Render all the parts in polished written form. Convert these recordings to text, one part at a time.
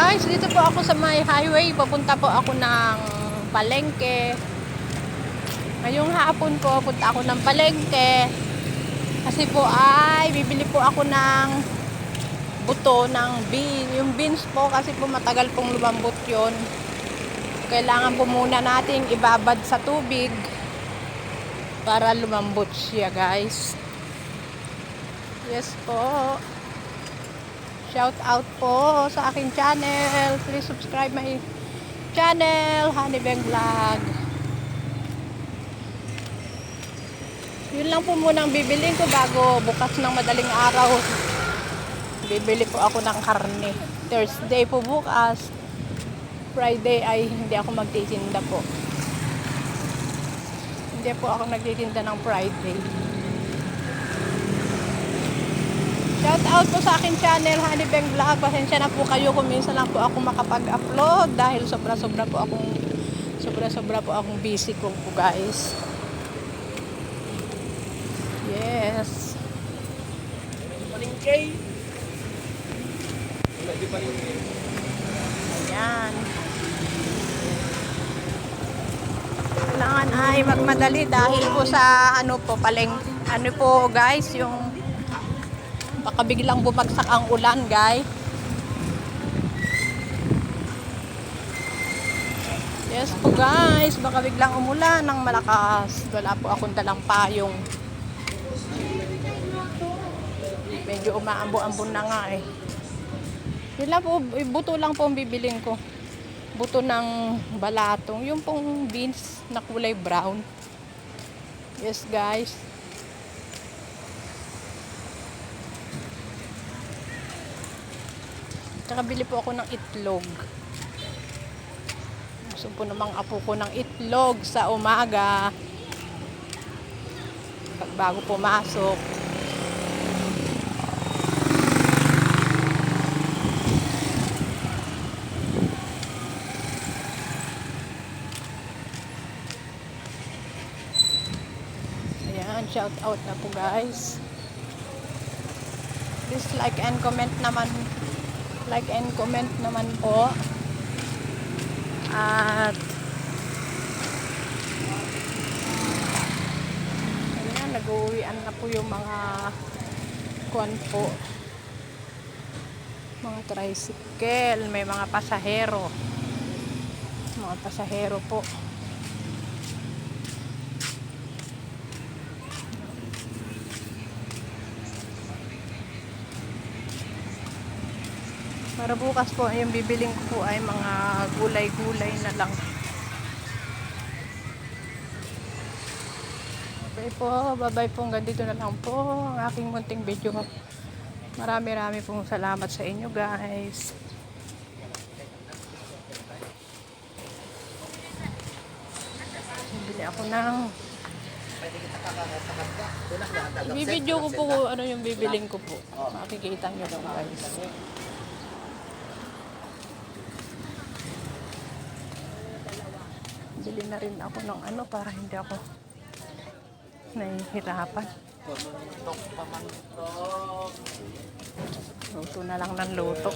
guys, dito po ako sa may highway. Papunta po ako ng palengke. Ngayong hapon po, punta ako ng palengke. Kasi po ay bibili po ako ng buto ng bean. Yung beans po kasi po matagal pong lumambot yun. Kailangan po muna nating ibabad sa tubig para lumambot siya, guys. Yes po. Shout out po sa aking channel. Please subscribe my channel, Honeybeng Vlog. Yun lang po muna ang bibilin ko bago bukas ng madaling araw. Bibili po ako ng karne. Thursday po bukas. Friday ay hindi ako magtitinda po. Hindi po ako nagtitinda ng Friday. Shout out po sa akin channel, Honeybeng Vlog. Pasensya na po kayo kung minsan lang po ako makapag-upload dahil sobra-sobra po akong busy ko po, guys. Yes. Palengke. Ayan. Kailangan ay magmadali dahil po sa ano po guys, yung baka biglang bumagsak ang ulan, guys. Yes po guys, baka biglang umulan ng malakas. Wala po akong dalang payong. Medyo umaambo-ambon na nga eh. Yun lang po, buto lang po ang bibilin ko. Buto ng balatong. Yung pong beans na kulay brown. Yes guys. Tsaka bili po ako ng itlog. Gusto po namang apo ko ng itlog sa umaga. Pag bago pumasok. Ayan, shout out na po guys. Please like and comment naman. Like and comment naman po. At ayan, nag-uwian na po yung mga kuwan po. Mga tricycle, may mga pasahero. Mga pasahero po. Para bukas po, yung bibiling ko po ay mga gulay-gulay na lang. Okay po, bye-bye po. Hanggang dito na lang po ang aking munting video. Marami-rami pong salamat sa inyo, guys. Bibili ako ng... Ibibideo ko po ano yung bibiling ko po. Makikita nyo lang, guys. Bili na rin ako ng ano para hindi ako nahihirapan. Luto na lang ng luto.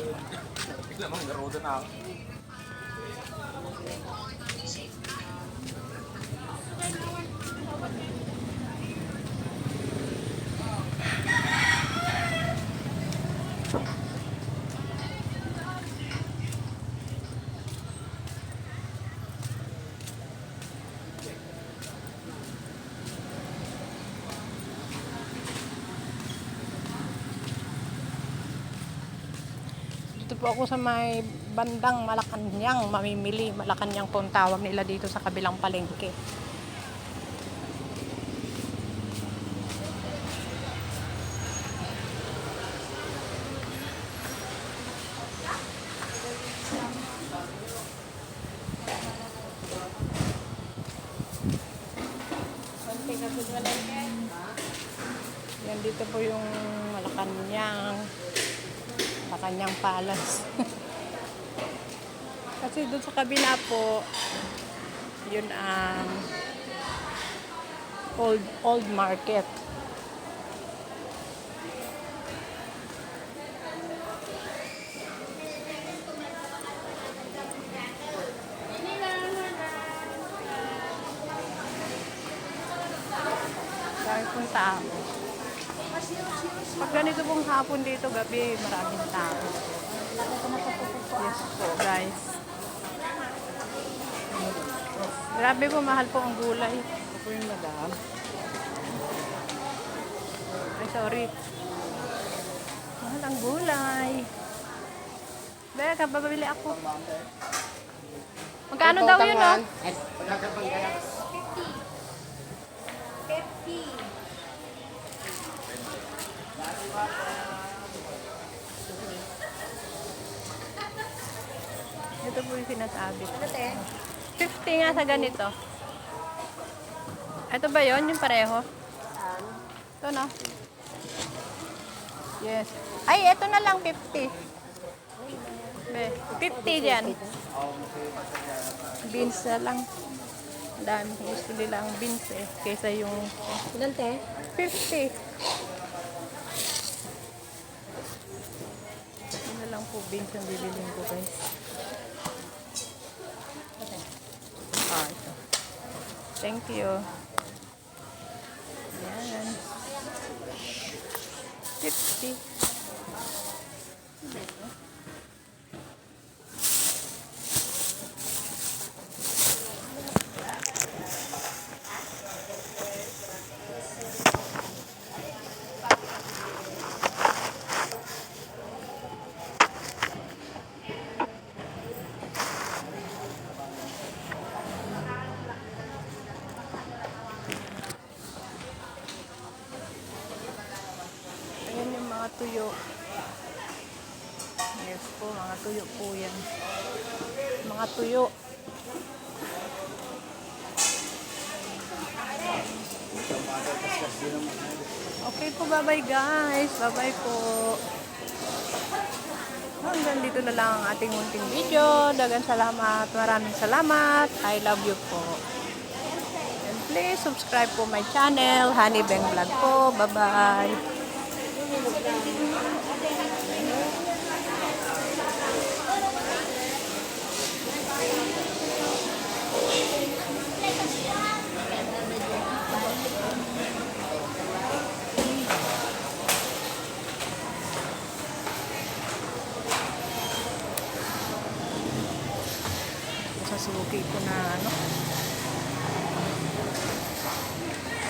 Dito po ako sa may bandang Malacanang mamimili. Malacanang po ang tawag nila dito sa kabilang palengke. Yan dito po yung Malacanang Palace. Kasi doon sa kabila po, yun ang old market. Marami pong tao. Pag ganito pong hapon dito, gabi, maraming tao. Yes po, guys. Grabe po, mahal po ang gulay. Ito po yung madam. Ay, sorry. Mahal ang gulay. Beka, babili ako. Magkano daw yun, no? Ito po yung sinasabi ko. 50 nga sa ganito. Ito ba yon yung pareho? Ito, no? Yes. Ay, ito na lang 50. Be, 50 dyan. Beans na lang. Dami. Gusto nila ang beans eh. Kaysa yung... Ilan te? 50. Ito na lang po beans ang bibilin ko, guys. Ah, ito. Thank you. Yan. 50. Ayan yung mga tuyo. Yes po, mga tuyo po yan. Mga tuyo. Okay po, bye-bye guys. Bye-bye po. Hanggang dito na lang ang ating munting video. Dagan salamat. Maraming salamat. I love you po. And please subscribe po my channel. Honey Beng Vlog po. Bye-bye. Sasuki ko na ano.